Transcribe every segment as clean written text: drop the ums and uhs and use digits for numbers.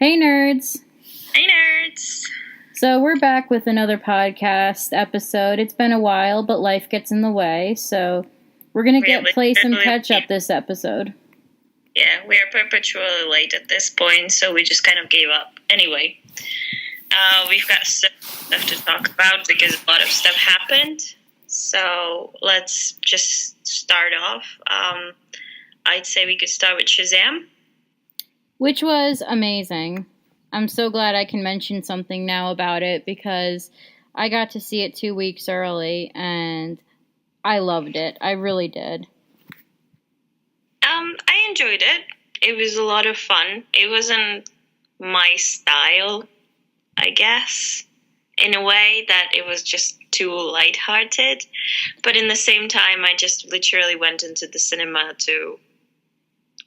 Hey, nerds. Hey, nerds. So we're back with another podcast episode. It's been a while, but life gets in the way, so we're going to play some catch-up this episode. Yeah, we are perpetually late at this point, so we just kind of gave up. Anyway, we've got stuff to talk about because a lot of stuff happened. So let's just start off. I'd say we could start with Shazam. Which was amazing. I'm so glad I can mention something now about it because I got to see it 2 weeks early and I loved it. I really did. I enjoyed it. It was a lot of fun. It wasn't my style, I guess, in a way that it was just too lighthearted. But in the same time, I just literally went into the cinema to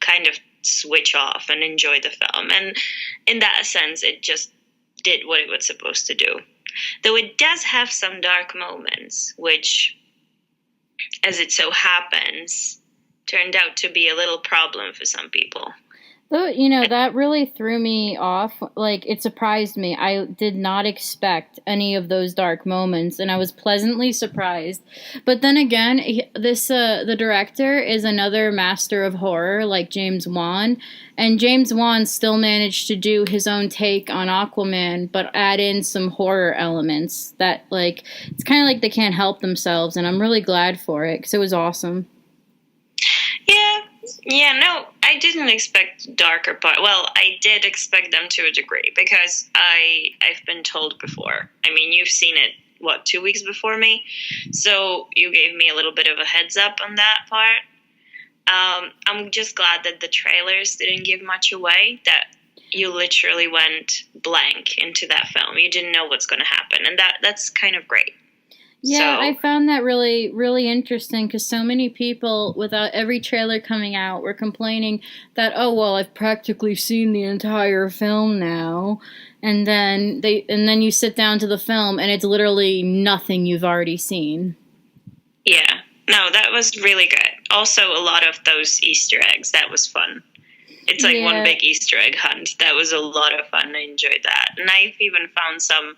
kind of switch off and enjoy the film. And in that sense, it just did what it was supposed to do. Though it does have some dark moments, which, as it so happens, turned out to be a little problem for some people. Though, that really threw me off. Like, it surprised me. I did not expect any of those dark moments, and I was pleasantly surprised. But then again, the director is another master of horror, like James Wan, and James Wan still managed to do his own take on Aquaman, but add in some horror elements that, it's kind of like they can't help themselves, and I'm really glad for it, because it was awesome. Yeah, no, I didn't expect darker part. Well, I did expect them to a degree because I've been told before. I mean, you've seen it, 2 weeks before me? So you gave me a little bit of a heads up on that part. I'm just glad that the trailers didn't give much away, that you literally went blank into that film. You didn't know what's going to happen, and that's kind of great. Yeah, I found that really, really interesting because so many people, without every trailer coming out, were complaining that, I've practically seen the entire film now, and then you sit down to the film and it's literally nothing you've already seen. Yeah, no, that was really good. Also, a lot of those Easter eggs, that was fun. It's like one big Easter egg hunt. That was a lot of fun. I enjoyed that, and I've even found some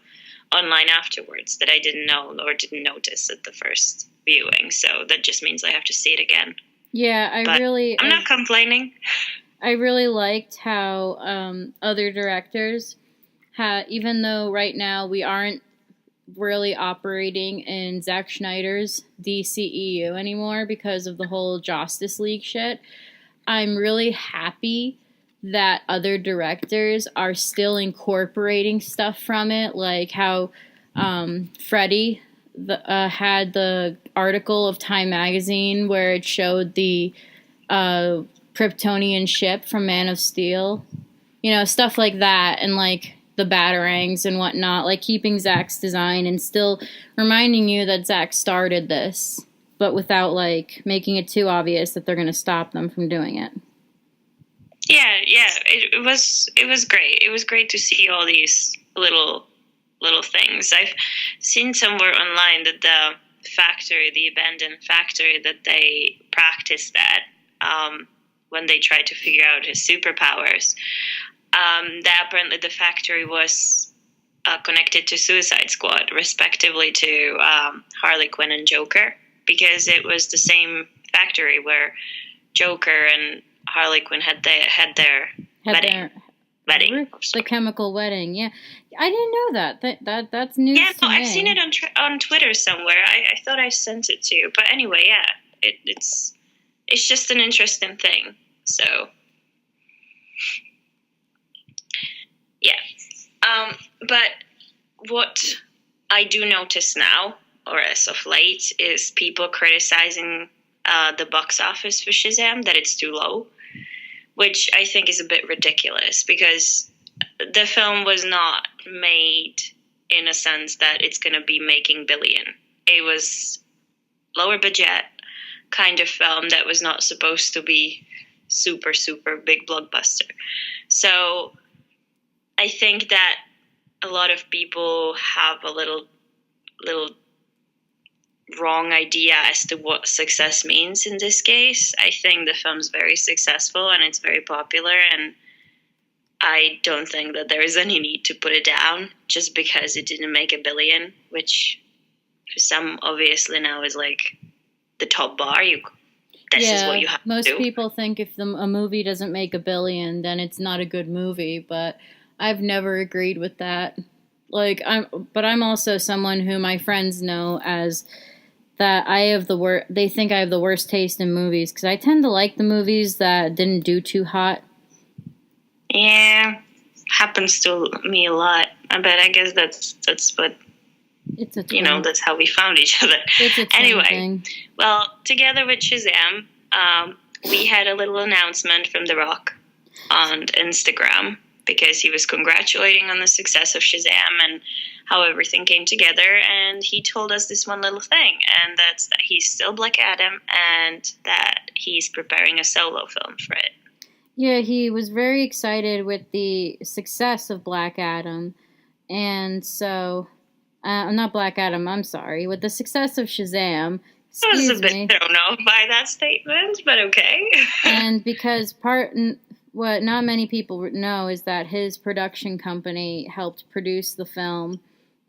online afterwards that I didn't know or didn't notice at the first viewing, so that just means I have to see it again. Yeah, I'm not complaining. I really liked how other directors even though right now we aren't really operating in Zack Snyder's DCEU anymore because of the whole Justice League shit, I'm really happy that other directors are still incorporating stuff from it, like how Freddie had the article of Time magazine where it showed the Kryptonian ship from Man of Steel, stuff like that, and the batarangs and whatnot, keeping Zack's design and still reminding you that Zack started this, but without making it too obvious that they're going to stop them from doing it. Yeah, it was great. It was great to see all these little things. I've seen somewhere online that the abandoned factory that they practiced at when they tried to figure out his superpowers, that apparently the factory was connected to Suicide Squad, respectively to Harley Quinn and Joker, because it was the same factory where Joker and Harley Quinn had their wedding. The chemical wedding, yeah. I didn't know that. That's news. Yeah, no, to me. I've seen it on Twitter somewhere. I thought I sent it to you, but anyway, yeah, it's just an interesting thing. So, yeah. But what I do notice now, or as of late, is people criticizing the box office for Shazam, that it's too low, which I think is a bit ridiculous because the film was not made in a sense that it's going to be making billion. It was lower budget kind of film that was not supposed to be super, super big blockbuster. So I think that a lot of people have a little wrong idea as to what success means in this case. I think the film's very successful and it's very popular, and I don't think that there is any need to put it down just because it didn't make $1 billion, which for some obviously now is like the top bar. This is what you have to do. Most people think if a movie doesn't make $1 billion, then it's not a good movie, but I've never agreed with that. Like, I'm also someone who my friends know as that they think I have the worst taste in movies, because I tend to like the movies that didn't do too hot. Yeah, happens to me a lot. But I guess that's what, it's a that's how we found each other. It's a anyway, thing. Well, together with Shazam, we had a little announcement from The Rock on Instagram, because he was congratulating on the success of Shazam and how everything came together, and he told us this one little thing, and that's that he's still Black Adam and that he's preparing a solo film for it. Yeah, he was very excited with the success of Black Adam, and so, not Black Adam, I'm sorry, with the success of Shazam. I was a bit thrown off by that statement, but okay. And because what not many people know is that his production company helped produce the film,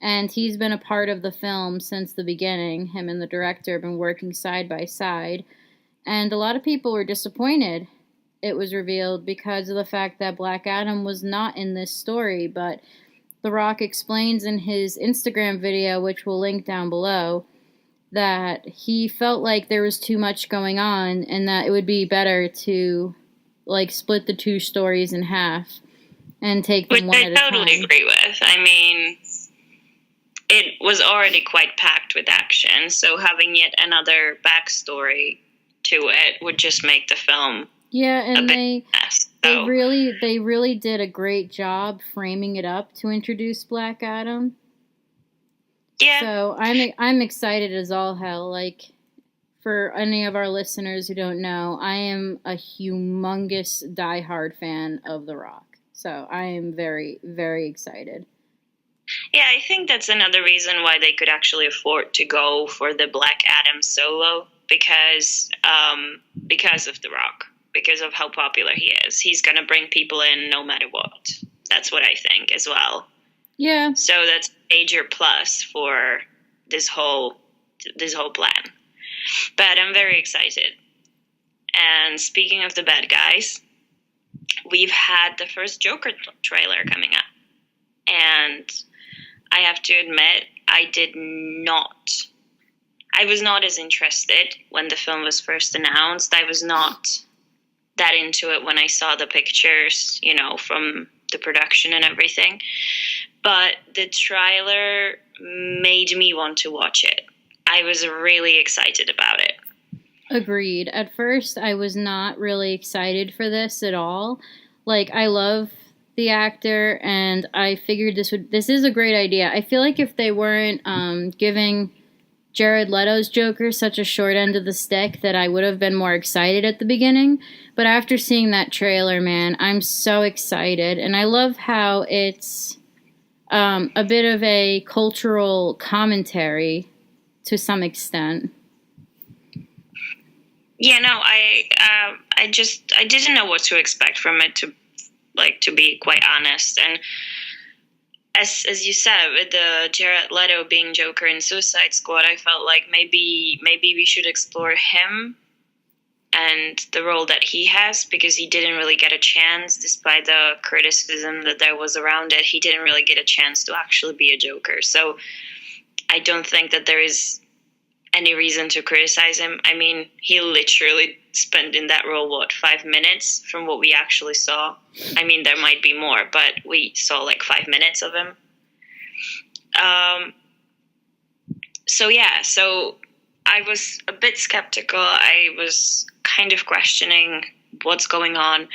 and he's been a part of the film since the beginning. Him and the director have been working side by side, and a lot of people were disappointed it was revealed because of the fact that Black Adam was not in this story, but The Rock explains in his Instagram video, which we'll link down below, that he felt like there was too much going on and that it would be better to split the two stories in half and take them one at a time. Which I totally agree with. I mean, it was already quite packed with action, so having yet another backstory to it would just make the film and they really did a great job framing it up to introduce Black Adam. Yeah. So I'm excited as all hell. For any of our listeners who don't know, I am a humongous diehard fan of The Rock. So I am very, very excited. Yeah, I think that's another reason why they could actually afford to go for the Black Adam solo, because of The Rock, because of how popular he is. He's going to bring people in no matter what. That's what I think as well. Yeah. So that's a major plus for this whole plan. But I'm very excited. And speaking of the bad guys, we've had the first Joker trailer coming up. And I have to admit, I was not as interested when the film was first announced. I was not that into it when I saw the pictures, from the production and everything. But the trailer made me want to watch it. I was really excited about it. Agreed. At first, I was not really excited for this at all. I love the actor, and I figured this is a great idea. I feel like if they weren't giving Jared Leto's Joker such a short end of the stick, that I would have been more excited at the beginning. But after seeing that trailer, man, I'm so excited. And I love how it's a bit of a cultural commentary to some extent. Yeah, no, I didn't know what to expect from it, to be quite honest. And as you said, with the Jared Leto being Joker in Suicide Squad, I felt like maybe we should explore him and the role that he has, because he didn't really get a chance, despite the criticism that there was around it. He didn't really get a chance to actually be a Joker. So I don't think that there is any reason to criticize him. I mean, he literally spent in that role, 5 minutes from what we actually saw. I mean, there might be more, but we saw 5 minutes of him. So I was a bit skeptical. I was kind of questioning what's going on,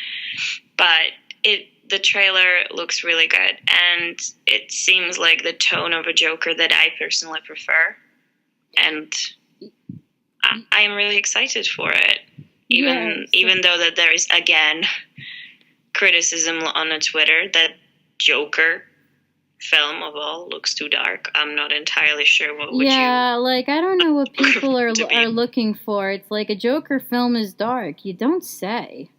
but the trailer looks really good, and it seems like the tone of a Joker that I personally prefer. And I am really excited for it, even though that there is, again, criticism on the Twitter that Joker film of all looks too dark. I'm not entirely sure what would you... Yeah, I don't know what people are looking for. It's a Joker film is dark. You don't say.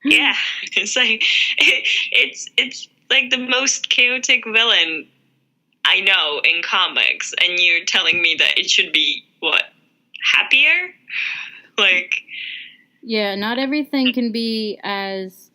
Yeah, it's like it's like the most chaotic villain I know in comics, and you're telling me that it should be what, happier? Like, Yeah, not everything can be as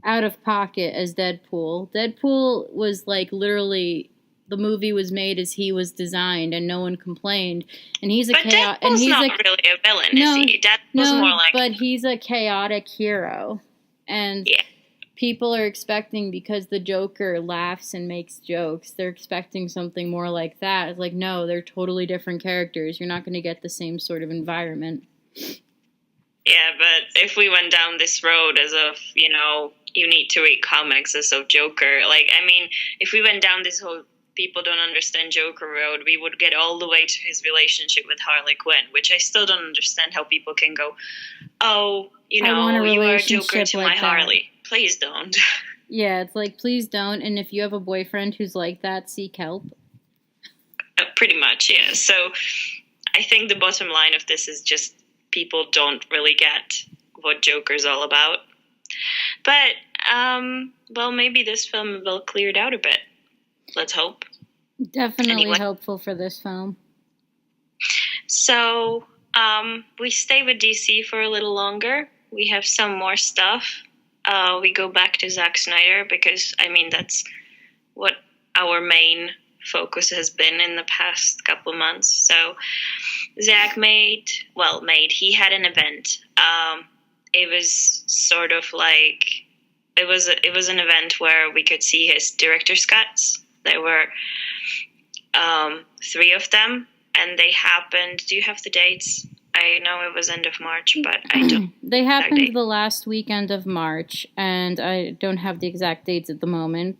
out of pocket as Deadpool. Deadpool was like literally the movie was made as he was designed, and no one complained. And he's a but chaos. Deadpool's And he's not really a villain, is he? Deadpool's more like, but he's a chaotic hero, and yeah. people are expecting, because the Joker laughs and makes jokes, they're expecting something more like that. It's like, no, they're totally different characters. You're not going to get the same sort of environment. Yeah, but if we went down this road as of, you need to read comics as of Joker, like, I mean, if we went down this whole people don't understand Joker road, we would get all the way to his relationship with Harley Quinn, which I still don't understand how people can go, oh, you are a Joker to my Harley. Please don't. Yeah, it's like, please don't. And if you have a boyfriend who's like that, seek help. Pretty much, yeah. So I think the bottom line of this is just people don't really get what Joker's all about. But, well, maybe this film will clear it out a bit. Let's hope. Definitely hopeful for this film. So, we stay with DC for a little longer. We have some more stuff. We go back to Zack Snyder because, I mean, that's what our main focus has been in the past couple of months. So, Zack he had an event. It was sort of like, it was an event where we could see his director's cuts. There were 3 of them, and they happened. Do you have the dates? I know it was end of March, but I don't. They happened the last weekend of March, and I don't have the exact dates at the moment,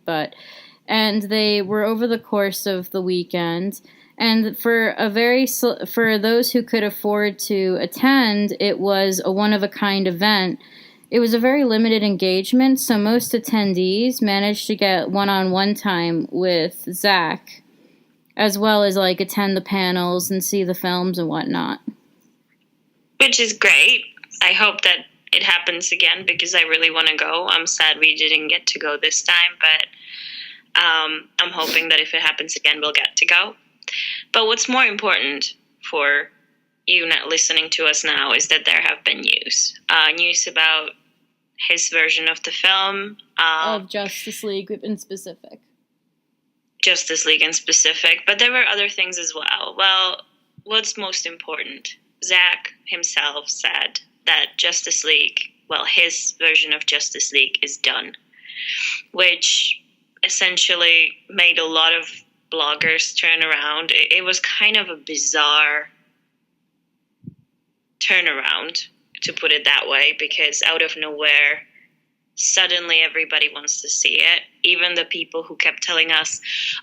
and they were over the course of the weekend. And for those who could afford to attend, it was a one-of-a-kind event. It was a very limited engagement, so most attendees managed to get one-on-one time with Zack, as well as like attend the panels and see the films and whatnot. Which is great. I hope that it happens again because I really want to go. I'm sad we didn't get to go this time, but I'm hoping that if it happens again, we'll get to go. But what's more important for you not listening to us now is that there have been news. News about his version of the film. Of Justice League in specific. Justice League in specific. But there were other things as well. Well, what's most important? Zack himself said that Justice League, his version of Justice League is done. Which essentially made a lot of bloggers turn around. It was kind of a bizarre turnaround, to put it that way, because out of nowhere, suddenly everybody wants to see it. Even the people who kept telling us,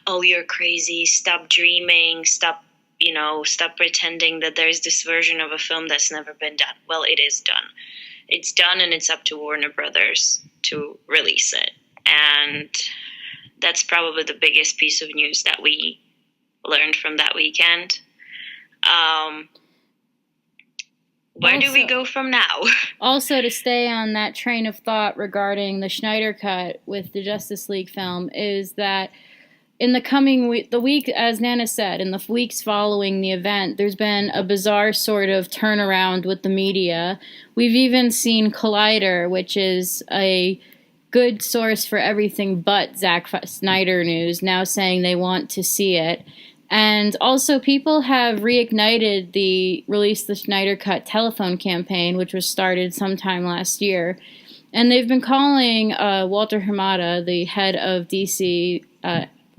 oh, you're crazy, stop dreaming, stop pretending that there's this version of a film that's never been done. Well, it is done. It's done, and it's up to Warner Brothers to release it. And that's probably the biggest piece of news that we learned from that weekend. Where do we go from now? Also, to stay on that train of thought regarding the Snyder Cut with the Justice League film, is that in the coming week, as Nana said, in the weeks following the event, there's been a bizarre sort of turnaround with the media. We've even seen Collider, which is a good source for everything but Zack Snyder news, now saying they want to see it. And also, people have reignited the Release the Snyder Cut telephone campaign, which was started sometime last year. And they've been calling Walter Hamada, the head of DC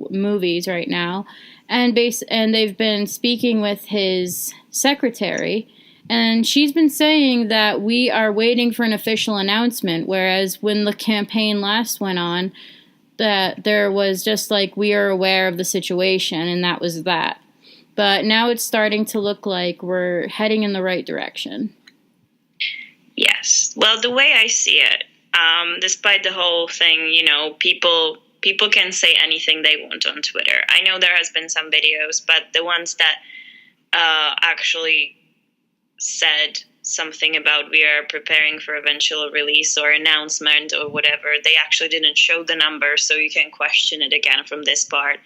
movies right now, and they've been speaking with his secretary. And she's been saying that we are waiting for an official announcement, whereas when the campaign last went on, that there was just like, we are aware of the situation, and that was that. But now it's starting to look like we're heading in the right direction. Yes. Well, the way I see it, despite the whole thing, people can say anything they want on Twitter. I know there has been some videos, but the ones that actually said something about we are preparing for eventual release or announcement or whatever. They actually didn't show the number, so you can question it again from this part.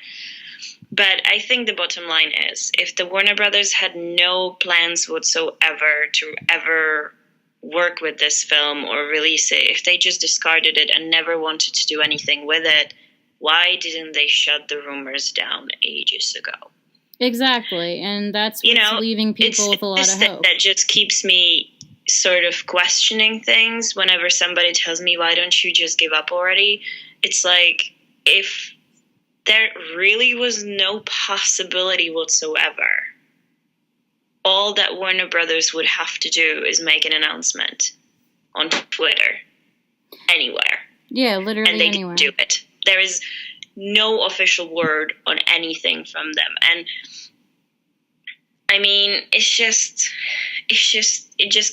But I think the bottom line is, if the Warner Brothers had no plans whatsoever to ever work with this film or release it, if they just discarded it and never wanted to do anything with it, why didn't they shut the rumors down ages ago? Exactly, and that's what's leaving people with a lot of hope. That just keeps me sort of questioning things whenever somebody tells me, why don't you just give up already? It's like, if there really was no possibility whatsoever, all that Warner Brothers would have to do is make an announcement on Twitter, anywhere. Yeah, literally anywhere. And they didn't do it. There is no official word on anything from them. And I mean, it just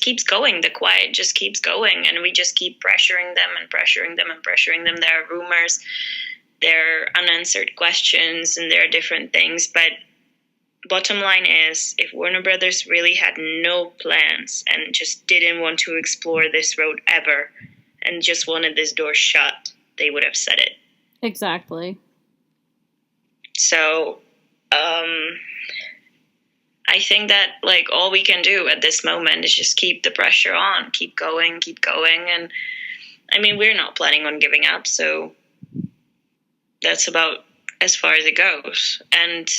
keeps going. The quiet just keeps going, and we just keep pressuring them and pressuring them and pressuring them. There are rumors, there are unanswered questions, and there are different things. But bottom line is, if Warner Brothers really had no plans and just didn't want to explore this road ever and just wanted this door shut, they would have said it. Exactly. So, I think that, like, all we can do at this moment is just keep the pressure on, keep going. And, I mean, we're not planning on giving up, so that's about as far as it goes. And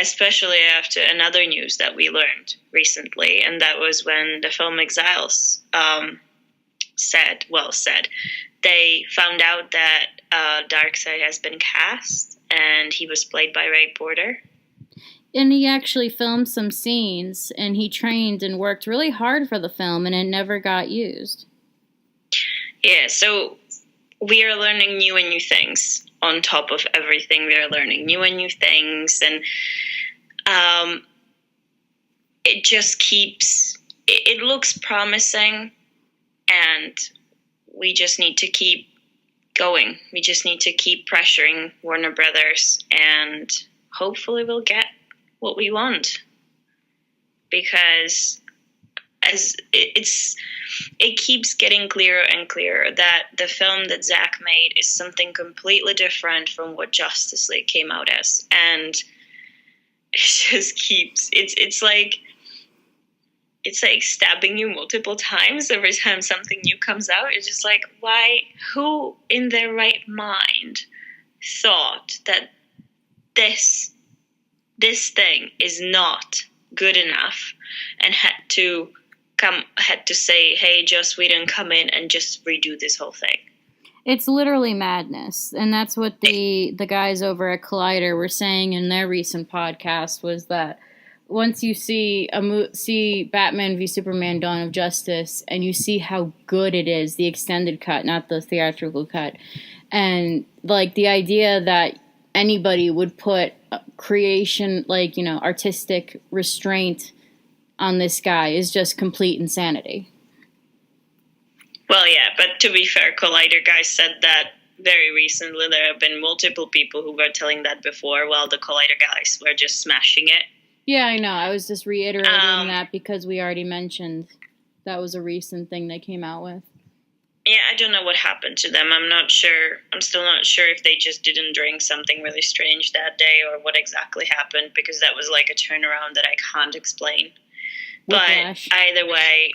especially after another news that we learned recently, and that was when the film Exiles said, they found out that Darkseid has been cast, and he was played by Ray Porter. And he actually filmed some scenes, and he trained and worked really hard for the film, and it never got used. Yeah, so we are learning new and new things. On top of everything, we are learning new and new things, and it just keeps, it looks promising, and we just need to keep going. We just need to keep pressuring Warner Brothers, and hopefully we'll get what we want. Because as it keeps getting clearer and clearer that the film that Zack made is something completely different from what Justice League came out as. And it just keeps, it's like stabbing you multiple times every time something new comes out. It's just like, why, who in their right mind thought that this thing is not good enough and had to say, hey, Joss Whedon, come in and just redo this whole thing? It's literally madness, and that's what the guys over at Collider were saying in their recent podcast, was that once you see Batman v Superman: Dawn of Justice, and you see how good it is, the extended cut, not the theatrical cut, and like the idea that anybody would put creation, like, you know, artistic restraint on this guy is just complete insanity. Well, yeah, but to be fair, Collider guys said that very recently. There have been multiple people who were telling that before, while the Collider guys were just smashing it. Yeah, I know. I was just reiterating that because we already mentioned that was a recent thing they came out with. Yeah, I don't know what happened to them. I'm not sure. I'm still not sure if they just didn't drink something really strange that day or what exactly happened, because that was like a turnaround that I can't explain. But either way,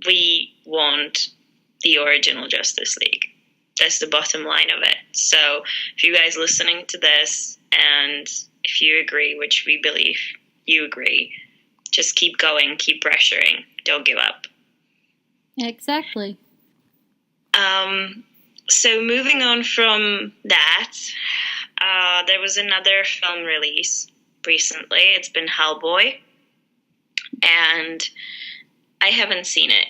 we want the original Justice League. That's the bottom line of it. So if you guys listening to this, and if you agree, which we believe you agree, just keep going, keep pressuring, don't give up. Exactly. So moving on from that, there was another film release recently. It's been Hellboy, and I haven't seen it.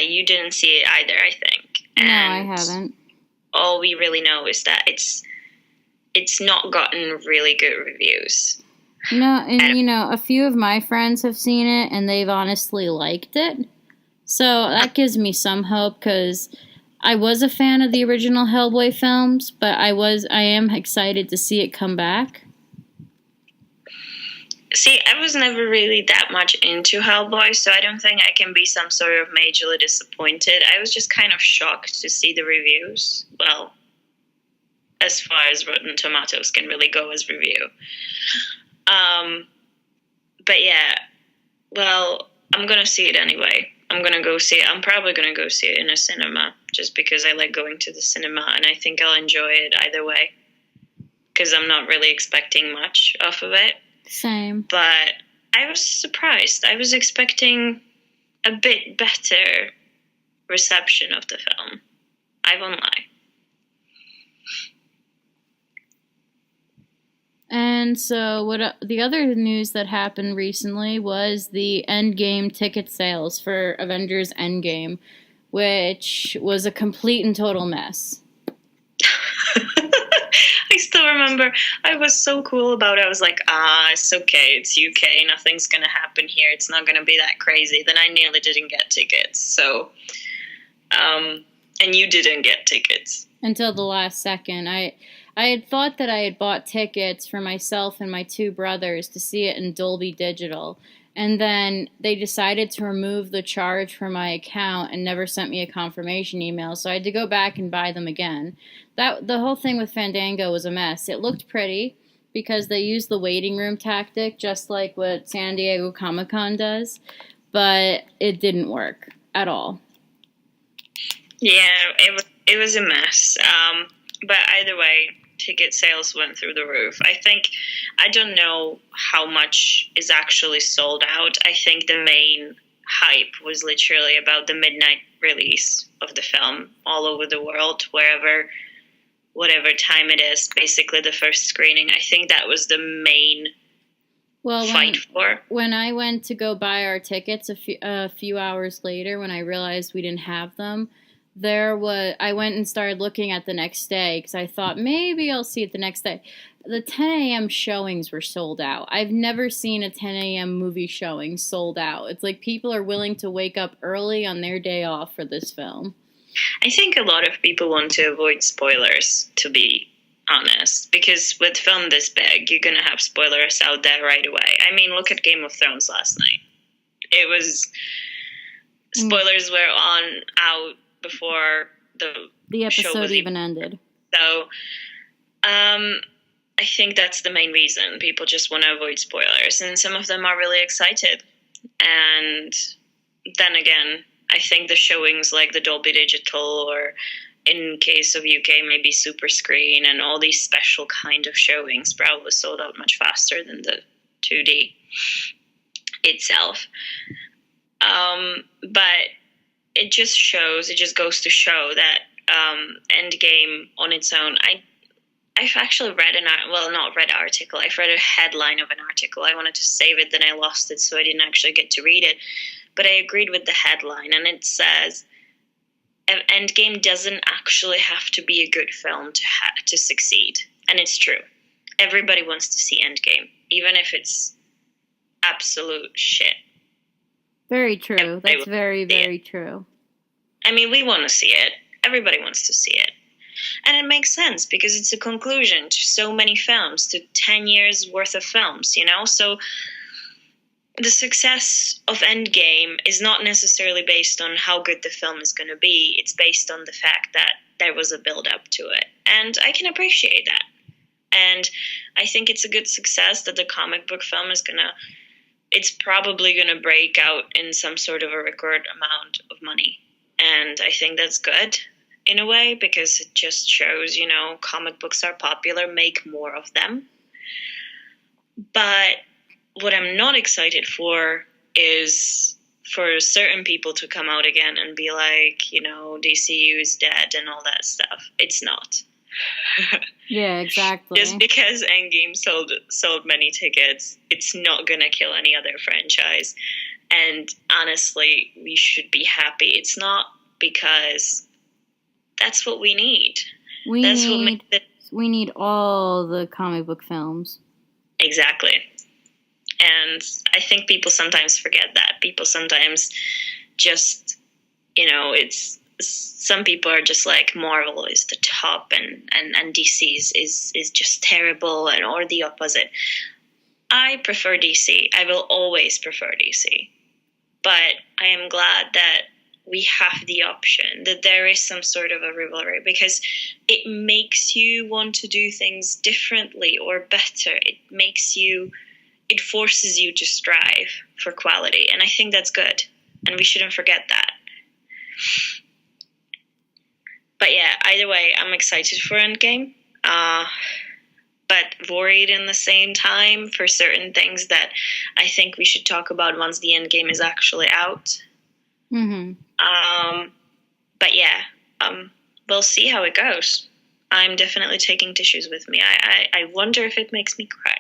You didn't see it either, I think. No, I haven't. All we really know is that it's not gotten really good reviews. No, and you know, a few of my friends have seen it, and they've honestly liked it. So that gives me some hope, because I was a fan of the original Hellboy films, but I am excited to see it come back. See, I was never really that much into Hellboy, so I don't think I can be some sort of majorly disappointed. I was just kind of shocked to see the reviews. Well, as far as Rotten Tomatoes can really go as review. But yeah, well, I'm gonna see it anyway. I'm gonna go see it. I'm probably gonna go see it in a cinema, just because I like going to the cinema, and I think I'll enjoy it either way. Because I'm not really expecting much off of it. Same. But I was surprised. I was expecting a bit better reception of the film. I won't lie. And so, the other news that happened recently was the Endgame ticket sales for Avengers Endgame, which was a complete and total mess. I still remember I was so cool about it. I was like, it's okay. It's UK. Nothing's going to happen here. It's not going to be that crazy. Then I nearly didn't get tickets. So, and you didn't get tickets. Until the last second. I had thought that I had bought tickets for myself and my two brothers to see it in Dolby Digital. And then they decided to remove the charge from my account and never sent me a confirmation email. So I had to go back and buy them again. The whole thing with Fandango was a mess. It looked pretty because they used the waiting room tactic, just like what San Diego Comic-Con does. But it didn't work at all. Yeah, it was a mess. But either way, ticket sales went through the roof. I don't know how much is actually sold out. I think the main hype was literally about the midnight release of the film all over the world, whatever time it is, basically the first screening. I think that was the main fight for. When I went to go buy our tickets a few hours later, when I realized we didn't have them, I went and started looking at the next day because I thought maybe I'll see it the next day. The 10 a.m. showings were sold out. I've never seen a 10 a.m. movie showing sold out. It's like people are willing to wake up early on their day off for this film. I think a lot of people want to avoid spoilers, to be honest, because with film this big, you're going to have spoilers out there right away. I mean, look at Game of Thrones last night. It was... Spoilers were out before the episode even ended. So, I think that's the main reason. People just want to avoid spoilers, and some of them are really excited. And then again, I think the showings like the Dolby Digital, or in case of UK, maybe Super Screen, and all these special kind of showings probably sold out much faster than the 2D itself. But it just goes to show that Endgame on its own, I've actually read article. I've read a headline of an article. I wanted to save it, then I lost it, so I didn't actually get to read it. But I agreed with the headline, and it says, Endgame doesn't actually have to be a good film to succeed. And it's true. Everybody wants to see Endgame, even if it's absolute shit. Very true. That's very, very true. I mean, we want to see it. Everybody wants to see it. And it makes sense because it's a conclusion to so many films, to 10 years worth of films, you know? So the success of Endgame is not necessarily based on how good the film is going to be. It's based on the fact that there was a build-up to it. And I can appreciate that. And I think it's a good success that the comic book film is it's probably going to break out in some sort of a record amount of money. And I think that's good in a way, because it just shows, you know, comic books are popular, make more of them. But what I'm not excited for is for certain people to come out again and be like, you know, DCEU is dead and all that stuff. It's not. Yeah, exactly. Just because Endgame sold many tickets, it's not going to kill any other franchise. And honestly, we should be happy. It's not, because that's what we need. We need all the comic book films. Exactly. And I think people sometimes forget that. People sometimes just, you know, some people are just like, Marvel is the top and DC is just terrible, or the opposite. I prefer DC. I will always prefer DC. But I am glad that we have the option, that there is some sort of a rivalry, because it makes you want to do things differently or better. It forces you to strive for quality. And I think that's good. And we shouldn't forget that. But yeah, either way, I'm excited for Endgame. But worried in the same time for certain things that I think we should talk about once the Endgame is actually out. Mm-hmm. But yeah, we'll see how it goes. I'm definitely taking tissues with me. I wonder if it makes me cry.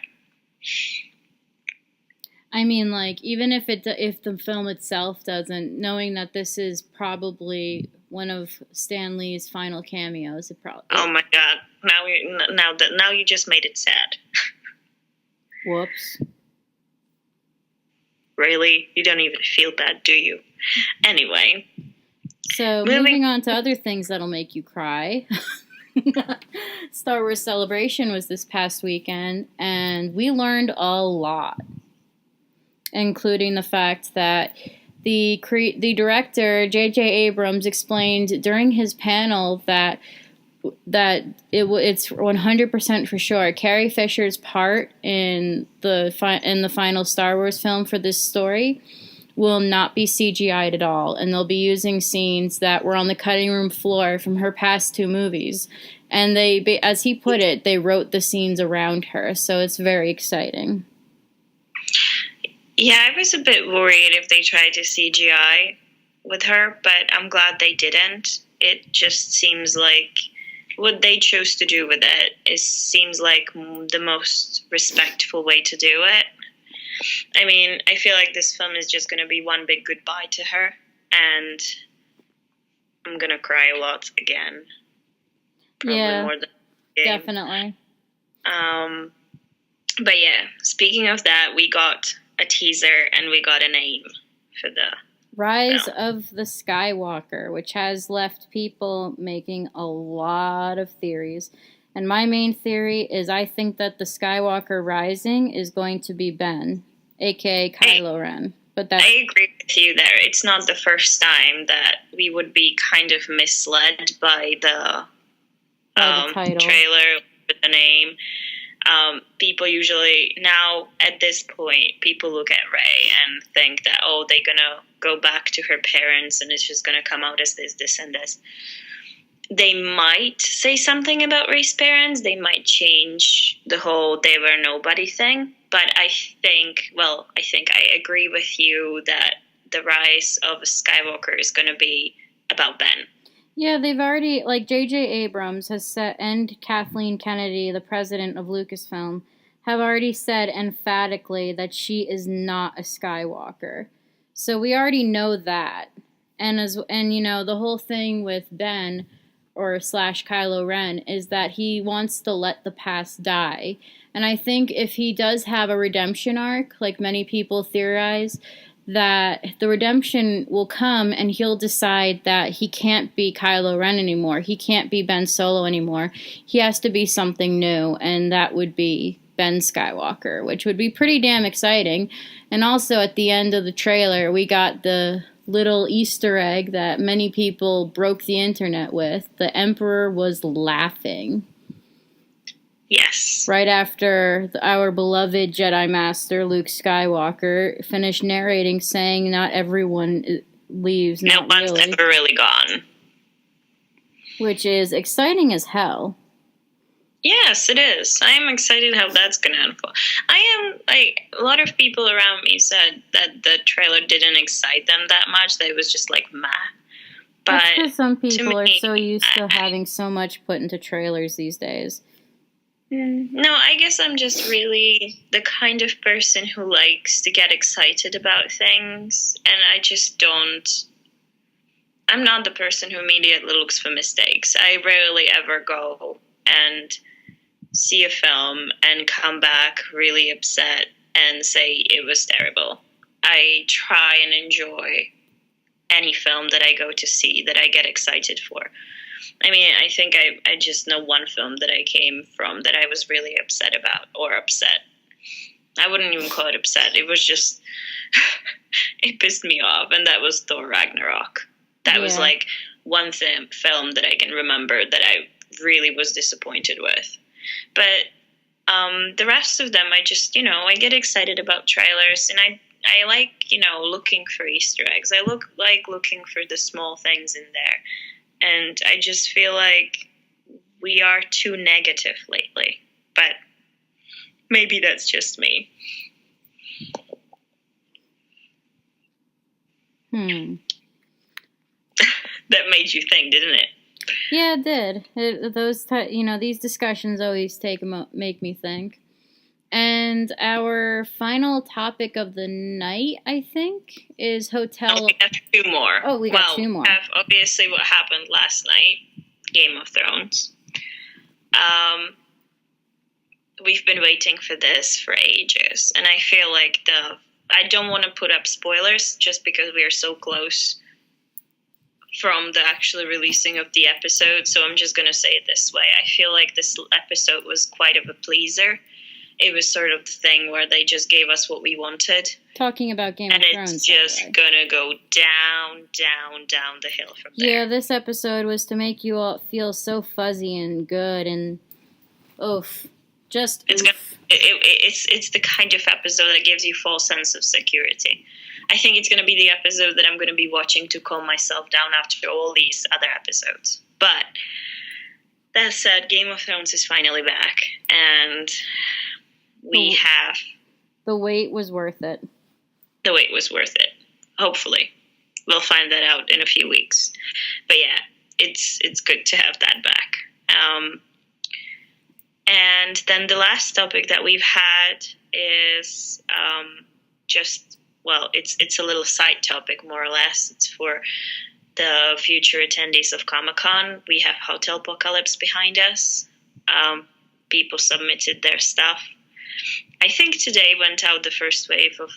I mean, like, even if the film itself doesn't, knowing that this is probably one of Stan Lee's final cameos, it probably. Oh my God! Now you just made it sad. Whoops. Really? You don't even feel bad, do you? Anyway. So moving on to other things that'll make you cry. Star Wars Celebration was this past weekend, and we learned a lot, including the fact that the director, J.J. Abrams, explained during his panel that it's 100% for sure Carrie Fisher's part in the final Star Wars film for this story will not be CGI'd at all, and they'll be using scenes that were on the cutting room floor from her past 2 movies. And they, as he put it, they wrote the scenes around her, so it's very exciting. Yeah, I was a bit worried if they tried to CGI with her, but I'm glad they didn't. It just seems like what they chose to do with it seems like the most respectful way to do it. I mean, I feel like this film is just going to be one big goodbye to her, and I'm going to cry a lot again. Probably more than definitely. But yeah, speaking of that, we got a teaser and we got a name for the Rise of the Skywalker, which has left people making a lot of theories. And my main theory is I think that the Skywalker rising is going to be Ben, a.k.a. Kylo Ren. But I agree with you there. It's not the first time that we would be kind of misled by the trailer with the name. People usually, now at this point, people look at Rey and think that, oh, they're going to go back to her parents and it's just going to come out as this, and this. They might say something about Rey's parents. They might change the whole they were nobody thing. But I think I agree with you that the rise of Skywalker is going to be about Ben. Yeah, they've already, like, J.J. Abrams has said, and Kathleen Kennedy, the president of Lucasfilm, have already said emphatically that she is not a Skywalker. So we already know that. And you know, the whole thing with Ben or / Kylo Ren is that he wants to let the past die. And I think if he does have a redemption arc, like many people theorize, that the redemption will come and he'll decide that he can't be Kylo Ren anymore. He can't be Ben Solo anymore. He has to be something new, and that would be Ben Skywalker, which would be pretty damn exciting. And also at the end of the trailer, we got the little Easter egg that many people broke the internet with. The Emperor was laughing. Yes. Right after our beloved Jedi Master, Luke Skywalker, finished narrating, saying not everyone leaves. No one's ever really gone. Which is exciting as hell. Yes, it is. I am excited how that's going to unfold. A lot of people around me said that the trailer didn't excite them that much. That it was just like, meh. But that's because some people are so used to having so much put into trailers these days. No, I guess I'm just really the kind of person who likes to get excited about things, and I just don't. I'm not the person who immediately looks for mistakes. I rarely ever go and see a film and come back really upset and say it was terrible. I try and enjoy any film that I go to see that I get excited for. I mean, I think I just know one film that I came from that I was really upset about, or upset. I wouldn't even call it upset. It was just, it pissed me off. And that was Thor Ragnarok. That was like one film that I can remember that I really was disappointed with. But the rest of them, I just, I get excited about trailers, and I like, looking for Easter eggs. I like looking for the small things in there. And I just feel like we are too negative lately. But maybe that's just me. That made you think, didn't it? Yeah, it did. These discussions always make me think. And our final topic of the night, I think, is hotel. Oh, we have two more. Oh, we got two more. We have obviously what happened last night, Game of Thrones. We've been waiting for this for ages, and I feel like I don't want to put up spoilers just because we are so close from the actual releasing of the episode, so I'm just going to say it this way. I feel like this episode was quite of a pleaser. It was sort of the thing where they just gave us what we wanted. Talking about Game of Thrones. And it's just going to go down the hill from there. Yeah, this episode was to make you all feel so fuzzy and good and oof. Just it's the kind of episode that gives you false sense of security. I think it's going to be the episode that I'm going to be watching to calm myself down after all these other episodes. But that said, Game of Thrones is finally back, and we have... The wait was worth it. The wait was worth it. Hopefully. We'll find that out in a few weeks. But yeah, it's good to have that back. And then the last topic that we've had is it's a little side topic, more or less. It's for the future attendees of Comic-Con. We have Hotel Apocalypse behind us. People submitted their stuff. I think today went out the first wave of,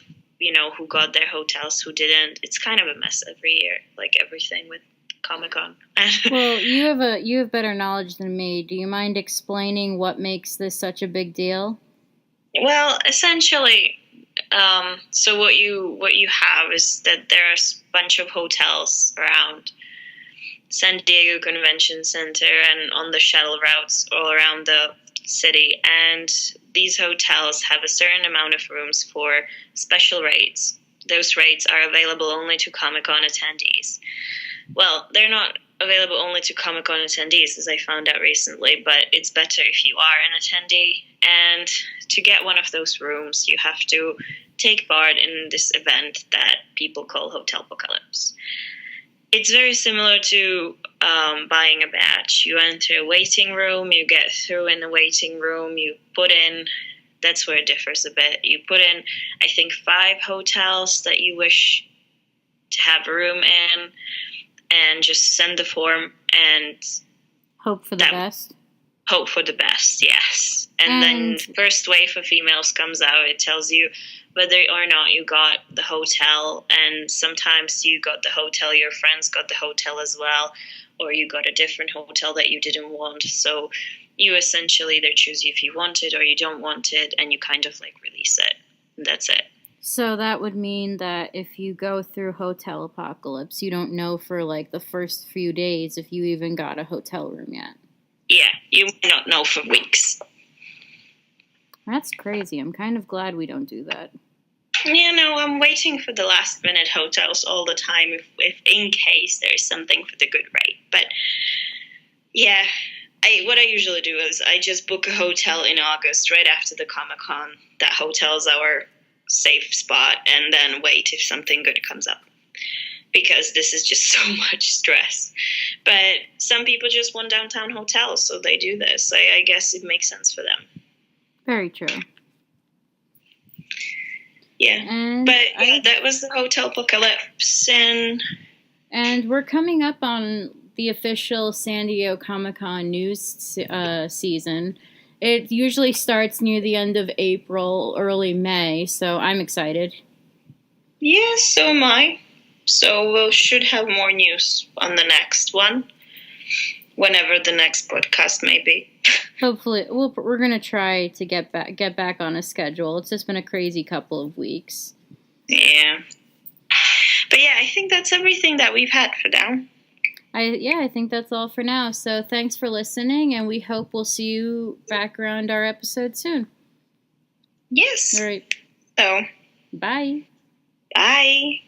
who got their hotels, who didn't. It's kind of a mess every year, like everything with Comic-Con. Well, you have better knowledge than me. Do you mind explaining what makes this such a big deal? Well, essentially, so what you have is that there's a bunch of hotels around San Diego Convention Center and on the shuttle routes all around the city, and these hotels have a certain amount of rooms for special rates. Those rates are available only to Comic-Con attendees. Well, they're not available only to Comic-Con attendees, as I found out recently, but it's better if you are an attendee. And to get one of those rooms, you have to take part in this event that people call Hotel Apocalypse. It's very similar to buying a badge. You enter a waiting room, you get through in the waiting room, you put in, that's where it differs a bit, you put in, I think, 5 hotels that you wish to have a room in, and just send the form and hope for the best. Hope for the best, yes. And then first wave of emails comes out. It tells you whether or not you got the hotel, and sometimes you got the hotel, your friends got the hotel as well, or you got a different hotel that you didn't want. So you essentially either choose if you want it or you don't want it, and you kind of like release it. And that's it. So that would mean that if you go through Hotel Apocalypse, you don't know for like the first few days if you even got a hotel room yet. Yeah, you might not know for weeks. That's crazy. I'm kind of glad we don't do that. Yeah, no, I'm waiting for the last minute hotels all the time if in case there's something for the good rate. But yeah, what I usually do is I just book a hotel in August right after the Comic-Con. That hotel's our safe spot, and then wait if something good comes up, because this is just so much stress. But some people just want downtown hotels, so they do this. I guess it makes sense for them. Very true. Yeah, that was the Hotel Apocalypse, and we're coming up on the official San Diego Comic-Con news season. It usually starts near the end of April, early May, so I'm excited. Yeah, so am I. So we should have more news on the next one. whenever the next podcast may be. Hopefully, we're gonna try to get back on a schedule. It's just been a crazy couple of weeks. Yeah. But yeah, I think that's everything that we've had for now. I think that's all for now. So thanks for listening, and we hope we'll see you back around our episode soon. Yes. All right. So. Bye. Bye.